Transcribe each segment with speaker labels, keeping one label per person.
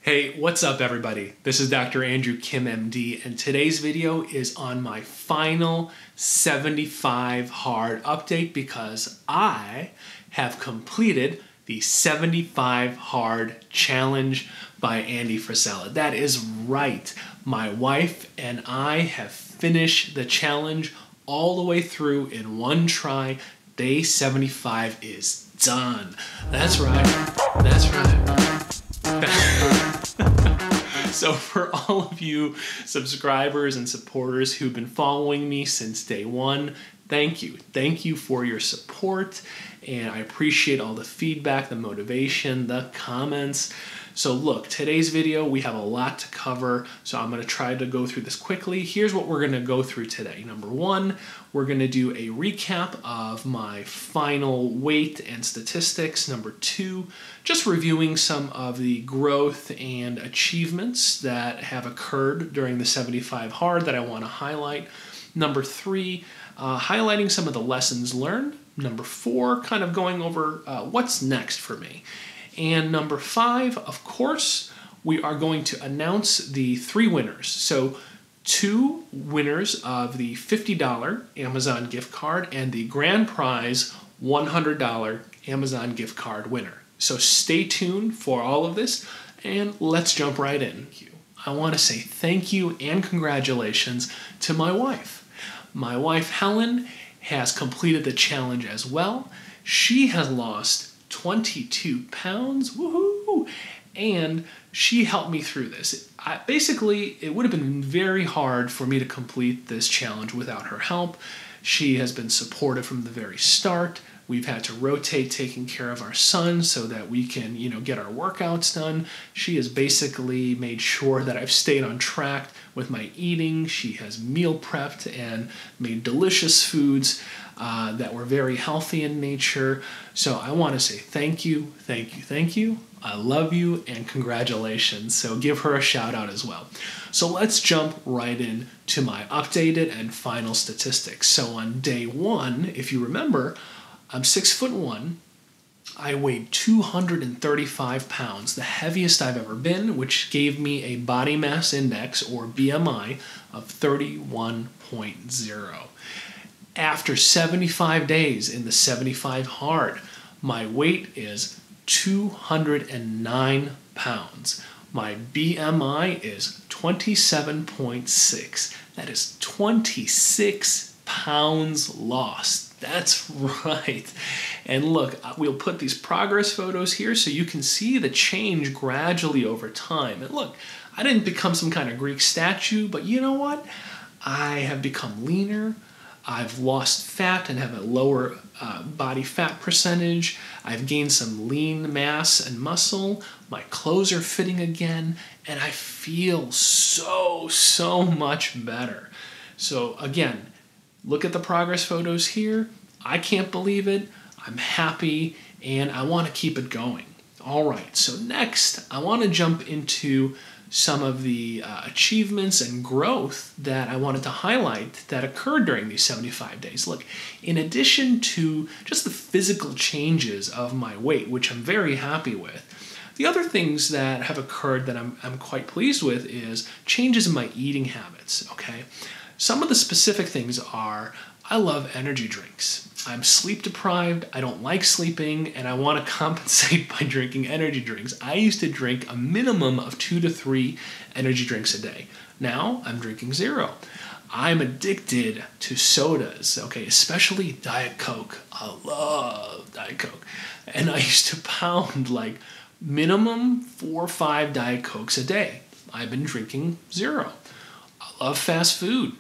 Speaker 1: Hey, what's up everybody? This is Dr. Andrew Kim M.D. and today's video is on my final 75 hard update because I have completed the 75 hard challenge by Andy Frisella. That is right. My wife and I have finished the challenge all the way through in one try. Day 75 is done. That's right. That's right. So for all of you subscribers and supporters who've been following me since day one, thank you. Thank you for your support, and I appreciate all the feedback, the motivation, the comments. So look, today's video, we have a lot to cover, so I'm going to try to go through this quickly. Here's what we're going to go through today. Number one, we're going to do a recap of my final weight and statistics. Number two, just reviewing some of the growth and achievements that have occurred during the 75 hard that I want to highlight. Number three, highlighting some of the lessons learned. Number four, kind of going over what's next for me. And number five, of course, we are going to announce the three winners. So 2 winners of the $50 Amazon gift card and the grand prize $100 Amazon gift card winner. So stay tuned for all of this and let's jump right in. I want to say thank you and congratulations to my wife. My wife, Helen, has completed the challenge as well. She has lost 22 pounds, woohoo! And she helped me through this. Basically, it would have been very hard for me to complete this challenge without her help. She has been supportive from the very start. We've had to rotate taking care of our son so that we can, get our workouts done. She has basically made sure that I've stayed on track with my eating. She has meal prepped and made delicious foods that were very healthy in nature. So I want to say thank you, thank you, thank you. I love you and congratulations. So give her a shout out as well. So let's jump right in to my updated and final statistics. So on day one, if you remember, I'm 6'1". I weighed 235 pounds, the heaviest I've ever been, which gave me a body mass index, or BMI, of 31.0. After 75 days in the 75 hard, my weight is 209 pounds. My BMI is 27.6. That is 26 pounds lost. That's right. And look, we'll put these progress photos here so you can see the change gradually over time. And look, I didn't become some kind of Greek statue, but you know what? I have become leaner. I've lost fat and have a lower body fat percentage. I've gained some lean mass and muscle. My clothes are fitting again, and I feel so much better. So again, look at the progress photos here. I can't believe it. I'm happy, and I want to keep it going. All right, so next, I want to jump into some of the achievements and growth that I wanted to highlight that occurred during these 75 days. Look, in addition to just the physical changes of my weight, which I'm very happy with, the other things that have occurred that I'm quite pleased with is changes in my eating habits, okay? Some of the specific things are, I love energy drinks. I'm sleep deprived, I don't like sleeping, and I want to compensate by drinking energy drinks. I used to drink a minimum of 2 to 3 energy drinks a day. Now, I'm drinking 0. I'm addicted to sodas, okay, especially Diet Coke. I love Diet Coke. And I used to pound like minimum 4 or 5 Diet Cokes a day. I've been drinking 0. I love fast food.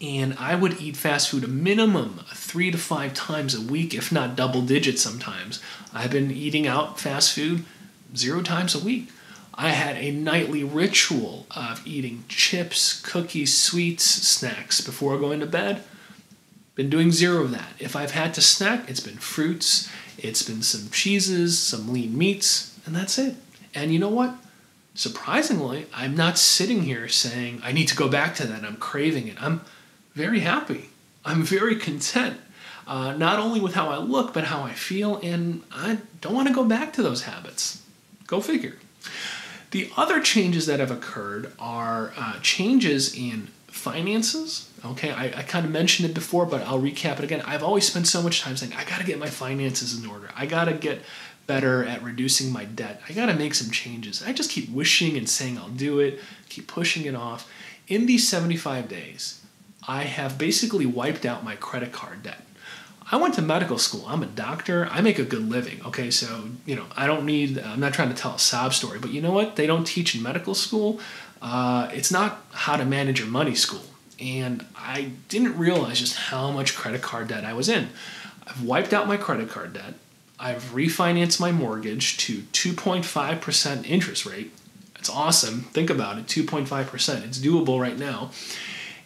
Speaker 1: And I would eat fast food a minimum 3 to 5 times a week, if not double digits sometimes. I've been eating out fast food 0 times a week. I had a nightly ritual of eating chips, cookies, sweets, snacks before going to bed. Been doing 0 of that. If I've had to snack, it's been fruits, it's been some cheeses, some lean meats, and that's it. And you know what? Surprisingly, I'm not sitting here saying I need to go back to that. I'm craving it. I'm very happy. I'm very content, not only with how I look, but how I feel, and I don't want to go back to those habits. Go figure. The other changes that have occurred are changes in finances. Okay, I kind of mentioned it before, but I'll recap it again. I've always spent so much time saying, I got to get my finances in order. I got to get better at reducing my debt. I got to make some changes. I just keep wishing and saying I'll do it, keep pushing it off. In these 75 days, I have basically wiped out my credit card debt. I went to medical school. I'm a doctor. I make a good living. Okay, so, I'm not trying to tell a sob story, but you know what? They don't teach in medical school. It's not how to manage your money school. And I didn't realize just how much credit card debt I was in. I've wiped out my credit card debt. I've refinanced my mortgage to 2.5% interest rate. That's awesome. Think about it, 2.5%. It's doable right now.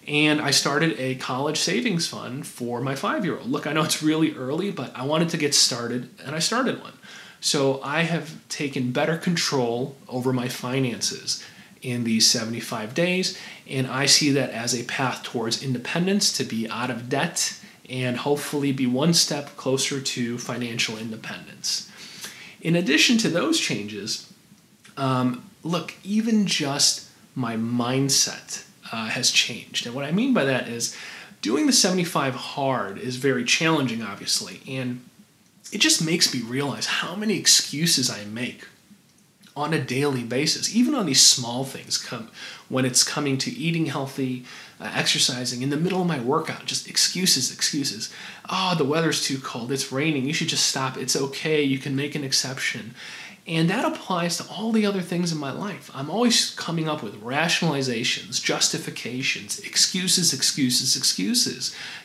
Speaker 1: And I started a college savings fund for my 5-year-old. Look, I know it's really early, but I wanted to get started, and I started one. So I have taken better control over my finances in these 75 days, and I see that as a path towards independence, to be out of debt, and hopefully be one step closer to financial independence. In addition to those changes, look, even just my mindset has changed. And what I mean by that is doing the 75 hard is very challenging, obviously, and it just makes me realize how many excuses I make on a daily basis, even on these small things, when it's coming to eating healthy, exercising, in the middle of my workout, just excuses. Oh, the weather's too cold, it's raining, you should just stop, it's okay, you can make an exception. And that applies to all the other things in my life. I'm always coming up with rationalizations, justifications, excuses,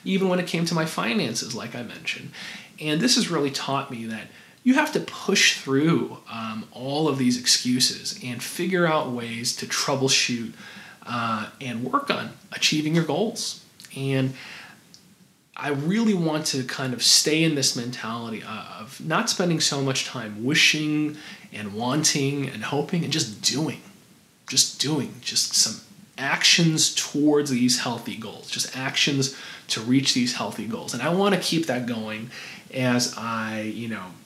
Speaker 1: even when it came to my finances, like I mentioned. And this has really taught me that you have to push through all of these excuses and figure out ways to troubleshoot and work on achieving your goals. And I really want to kind of stay in this mentality of not spending so much time wishing and wanting and hoping, and just doing, just some actions towards these healthy goals, just actions to reach these healthy goals. And I want to keep that going as I,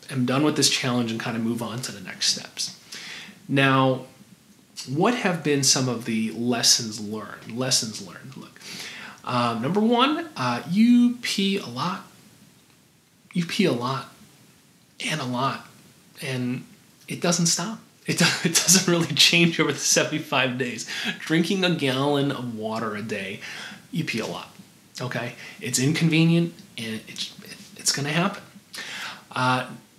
Speaker 1: am done with this challenge and kind of move on to the next steps. Now, what have been some of the lessons learned? Look. Number one, you pee a lot. You pee a lot, and it doesn't stop. It doesn't really change over the 75 days. Drinking a gallon of water a day, you pee a lot. Okay, it's inconvenient, and it's going to happen.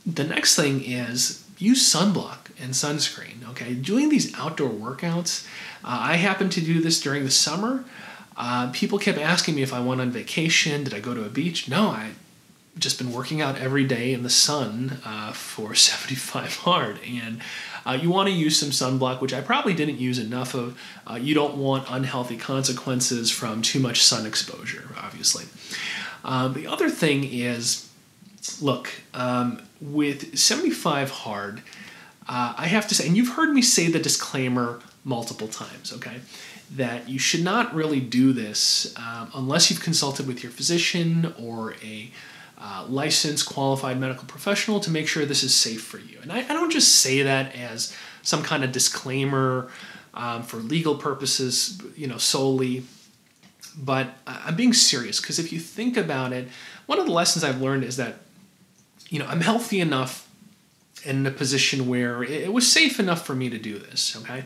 Speaker 1: The next thing is use sunblock and sunscreen. Okay, doing these outdoor workouts. I happen to do this during the summer. People kept asking me if I went on vacation, did I go to a beach? No, I've just been working out every day in the sun for 75 hard. And you want to use some sunblock, which I probably didn't use enough of. You don't want unhealthy consequences from too much sun exposure, obviously. The other thing is, look, with 75 hard, I have to say, and you've heard me say the disclaimer multiple times, okay, that you should not really do this unless you've consulted with your physician or a licensed, qualified medical professional to make sure this is safe for you. And I don't just say that as some kind of disclaimer for legal purposes, solely, but I'm being serious, because if you think about it, one of the lessons I've learned is that, I'm healthy enough and in a position where it was safe enough for me to do this, okay?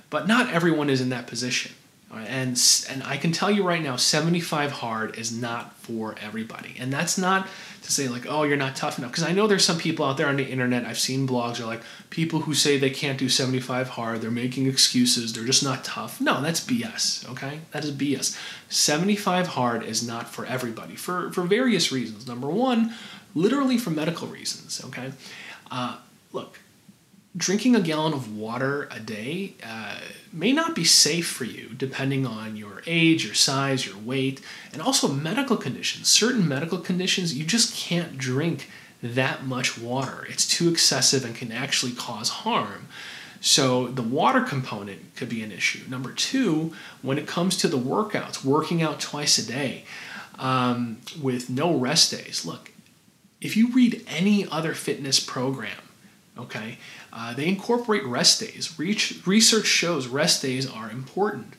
Speaker 1: But not everyone is in that position. And I can tell you right now, 75 hard is not for everybody. And that's not to say like, oh, you're not tough enough. Because I know there's some people out there on the internet, I've seen blogs, are like, people who say they can't do 75 hard, they're making excuses, they're just not tough. No, that's BS, okay? That is BS. 75 hard is not for everybody for various reasons. Number one, literally for medical reasons, okay? Look, drinking a gallon of water a day may not be safe for you, depending on your age, your size, your weight, and also medical conditions. Certain medical conditions, you just can't drink that much water. It's too excessive and can actually cause harm. So the water component could be an issue. Number two, when it comes to the workouts, working out twice a day with no rest days. Look, if you read any other fitness program, okay, they incorporate rest days. Research shows rest days are important.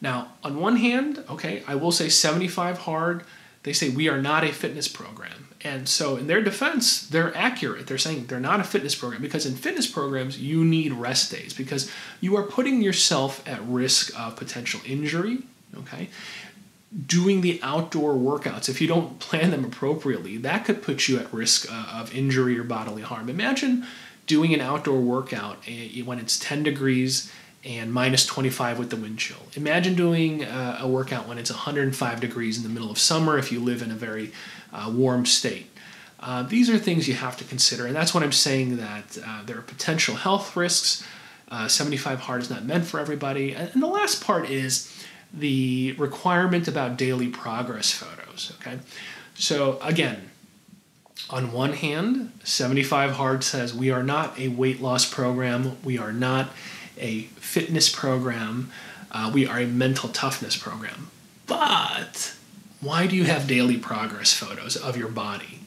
Speaker 1: Now, on one hand, okay, I will say 75 Hard, they say we are not a fitness program. And so in their defense, they're accurate. They're saying they're not a fitness program because in fitness programs, you need rest days because you are putting yourself at risk of potential injury, okay? Doing the outdoor workouts, if you don't plan them appropriately, that could put you at risk of injury or bodily harm. Imagine doing an outdoor workout when it's 10 degrees and minus 25 with the wind chill. Imagine doing a workout when it's 105 degrees in the middle of summer if you live in a very warm state. These are things you have to consider, and that's what I'm saying, that there are potential health risks. 75 Hard is not meant for everybody. And the last part is the requirement about daily progress photos, okay? So again, on one hand, 75 Hard says we are not a weight loss program, we are not a fitness program, we are a mental toughness program. But why do you have daily progress photos of your body?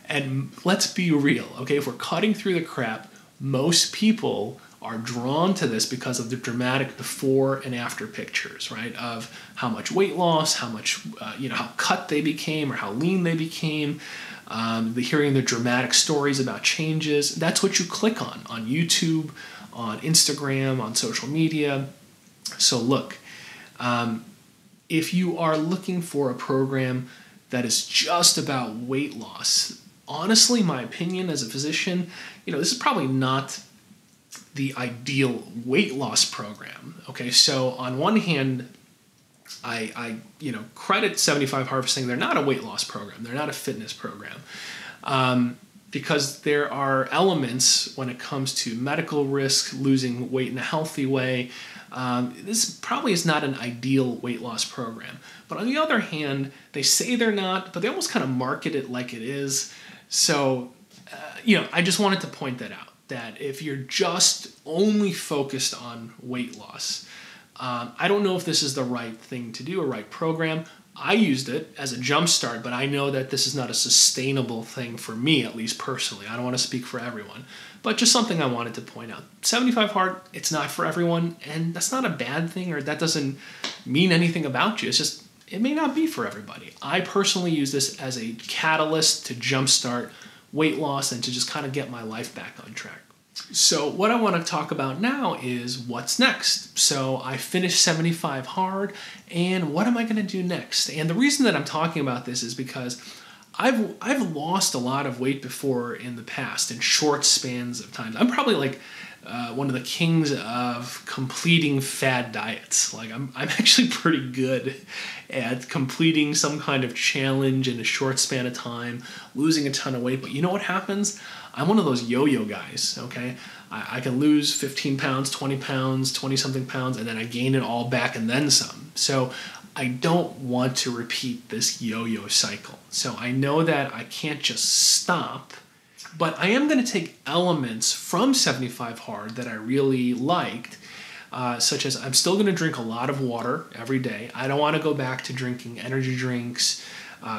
Speaker 1: And let's be real, okay? If we're cutting through the crap, most people are drawn to this because of the dramatic before and after pictures, right? Of how much weight loss, how much, how cut they became or how lean they became, hearing the dramatic stories about changes. That's what you click on YouTube, on Instagram, on social media. So look, if you are looking for a program that is just about weight loss, honestly, my opinion as a physician, this is probably not the ideal weight loss program. Okay, so on one hand, I credit 75 Hard for saying they're not a weight loss program, they're not a fitness program, because there are elements when it comes to medical risk, losing weight in a healthy way. This probably is not an ideal weight loss program. But on the other hand, they say they're not, but they almost kind of market it like it is. So, I just wanted to point that out, that if you're just only focused on weight loss, I don't know if this is the right thing to do, a right program. I used it as a jump start, but I know that this is not a sustainable thing for me, at least personally. I don't want to speak for everyone, but just something I wanted to point out. 75 Hard, it's not for everyone, and that's not a bad thing, or that doesn't mean anything about you. It's just, it may not be for everybody. I personally use this as a catalyst to jumpstart weight loss and to just kind of get my life back on track. So what I want to talk about now is what's next. So I finished 75 Hard, and what am I going to do next? And the reason that I'm talking about this is because I've lost a lot of weight before in the past in short spans of time. I'm probably like one of the kings of completing fad diets. Like I'm actually pretty good at completing some kind of challenge in a short span of time, losing a ton of weight. But you know what happens? I'm one of those yo-yo guys, okay? I can lose 15 pounds, 20 pounds, 20-something pounds, and then I gain it all back and then some. So I don't want to repeat this yo-yo cycle. So I know that I can't just stop, but I am going to take elements from 75 Hard that I really liked, such as I'm still going to drink a lot of water every day. I don't want to go back to drinking energy drinks,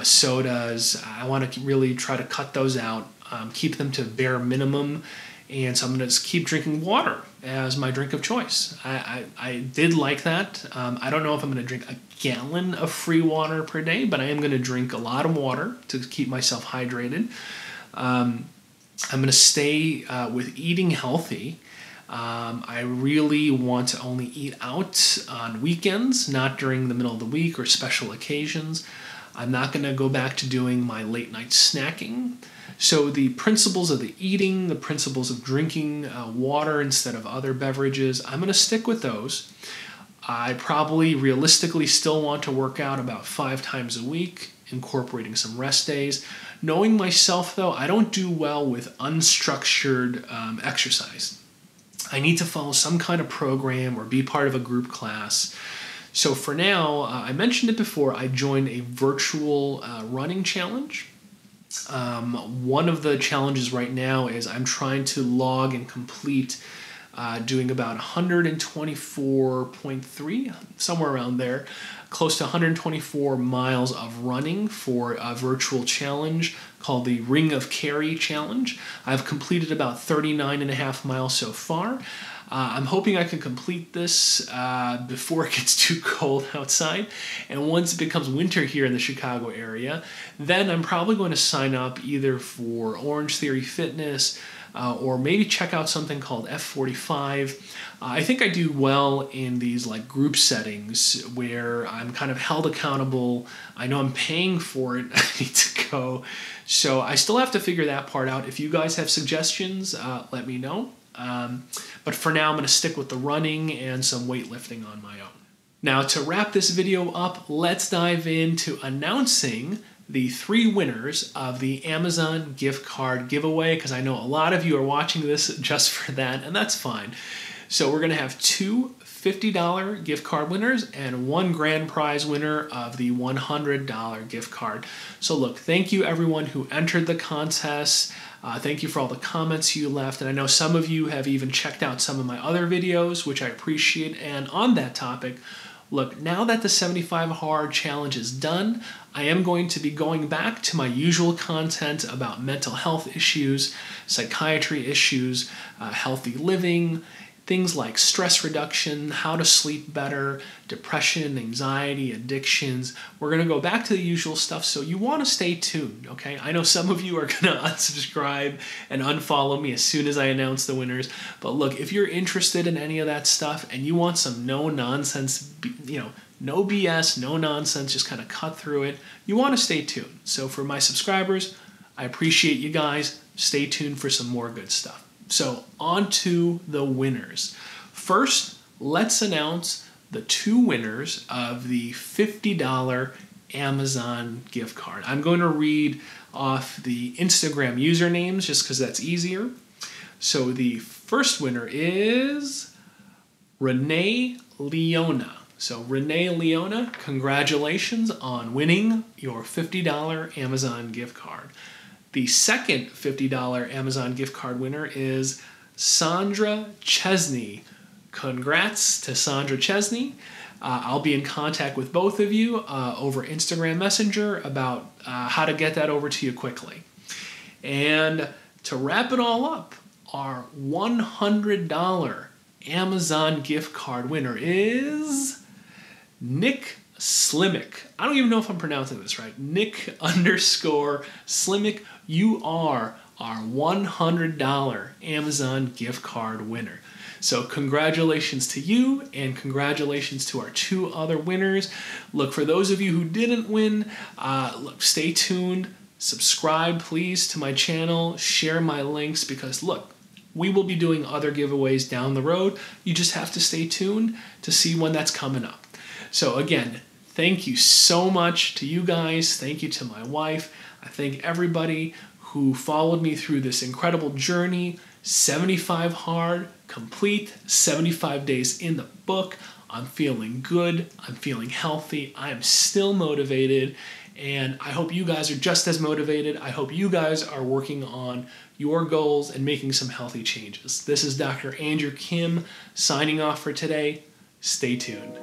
Speaker 1: sodas. I want to really try to cut those out. Keep them to bare minimum, and so I'm going to just keep drinking water as my drink of choice. I did like that. I don't know if I'm going to drink a gallon of free water per day, but I am going to drink a lot of water to keep myself hydrated. I'm going to stay with eating healthy. I really want to only eat out on weekends, not during the middle of the week or special occasions. I'm not going to go back to doing my late night snacking. So the principles of the eating, the principles of drinking water instead of other beverages, I'm going to stick with those. I probably realistically still want to work out about 5 times a week, incorporating some rest days. Knowing myself, though, I don't do well with unstructured exercise. I need to follow some kind of program or be part of a group class. So for now, I mentioned it before, I joined a virtual running challenge. One of the challenges right now is I'm trying to log and complete doing about 124.3, somewhere around there, close to 124 miles of running for a virtual challenge called the Ring of Kerry Challenge. I've completed about 39.5 miles so far. I'm hoping I can complete this before it gets too cold outside. And once it becomes winter here in the Chicago area, then I'm probably going to sign up either for Orange Theory Fitness or maybe check out something called F45. I think I do well in these like group settings where I'm kind of held accountable. I know I'm paying for it. I need to go. So I still have to figure that part out. If you guys have suggestions, let me know. But for now, I'm going to stick with the running and some weightlifting on my own. Now, to wrap this video up, let's dive into announcing the 3 winners of the Amazon gift card giveaway, because I know a lot of you are watching this just for that, and that's fine. So we're going to have 2 $50 gift card winners and 1 grand prize winner of the $100 gift card. So look, thank you everyone who entered the contest. Thank you for all the comments you left, and I know some of you have even checked out some of my other videos, which I appreciate. And on that topic, look, now that the 75 Hard Challenge is done, I am going to be going back to my usual content about mental health issues, psychiatry issues, healthy living, things like stress reduction, how to sleep better, depression, anxiety, addictions. We're going to go back to the usual stuff, so you want to stay tuned, okay? I know some of you are going to unsubscribe and unfollow me as soon as I announce the winners, but look, if you're interested in any of that stuff and you want some no-nonsense, no BS, no nonsense, just kind of cut through it, you want to stay tuned. So for my subscribers, I appreciate you guys. Stay tuned for some more good stuff. So on to the winners. First, let's announce the 2 winners of the $50 Amazon gift card. I'm going to read off the Instagram usernames just because that's easier. So the first winner is Renee Leona. So Renee Leona, congratulations on winning your $50 Amazon gift card. The second $50 Amazon gift card winner is Sandra Chesney. Congrats to Sandra Chesney. I'll be in contact with both of you over Instagram Messenger about how to get that over to you quickly. And to wrap it all up, our $100 Amazon gift card winner is Nick Slimmick. I don't even know if I'm pronouncing this right. Nick_Slimmick. You are our $100 Amazon gift card winner. So congratulations to you and congratulations to our 2 other winners. Look, for those of you who didn't win, look, stay tuned. Subscribe, please, to my channel. Share my links because, look, we will be doing other giveaways down the road. You just have to stay tuned to see when that's coming up. So again, thank you so much to you guys. Thank you to my wife. I thank everybody who followed me through this incredible journey. 75 hard, complete, 75 days in the book. I'm feeling good. I'm feeling healthy. I'm still motivated. And I hope you guys are just as motivated. I hope you guys are working on your goals and making some healthy changes. This is Dr. Andrew Kim signing off for today. Stay tuned.